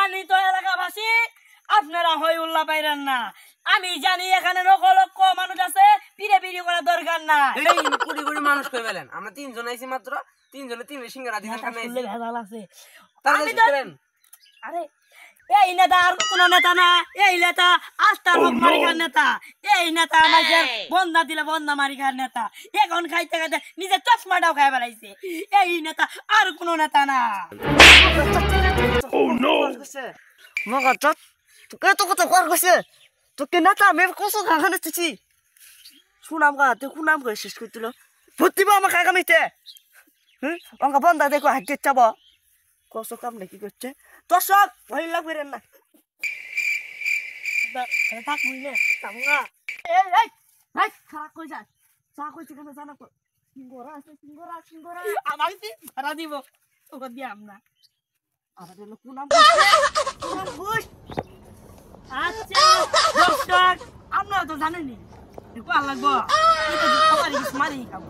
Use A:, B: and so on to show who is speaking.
A: সম্মানিত এলাকাবাসী, আপনারা হই উল্লাহ পাইরেন না। আমি জানি এখানে লক্ষ লক্ষ মানুষ আছে, পিড়ে পিড়ি করার দরকার না।
B: এই কুড়ি কুড়ি মানুষ কই বলেন? আমরা তিনজন আইছি মাত্র, তিনজনে তিন সিঙ্গারা দিতে সামনে আইছি।
A: ভেজাল আছে।
B: আমি তো
A: আরে এই নেতা আর কোন নেতা না, এই নেতা আস্থার হক মারিকার নেতা। এই নেতা আমাদের বন্ধা দিলে বন্ধা মারিকার নেতা। এখন খাইতে খাইতে নিজের চশমাটাও খাই বেড়াইছে। এই নেতা আর কোন নেতা না।
C: Oh no! মগা তো তোকে তো কত কর কইছে তোকে নেতা আমি কত খাখানে তুই শুনাম গা তুই শুনাম কই শেষ করে দিল ভর্তি বা আমাকে আগামীতে অঙ্কা বন্ধা দেখো হাইতে চাব কত কাম নাকি করছে তোর সব ভয় লাগবে রে না
A: থাক বুঝলে তামঙ্গা এই এই এই খারাপ কই যা চা কইছে কেন জানা কো সিঙ্গরা আছে সিঙ্গরা আমাকে দি ভাড়া দিব তোকে দি আমরা আরে লোক শুনাম বুঝ আচ্ছা দর্শক আপনারা তো জানেনই দেখো লাগবো এটা তো খাবার মারি খাবো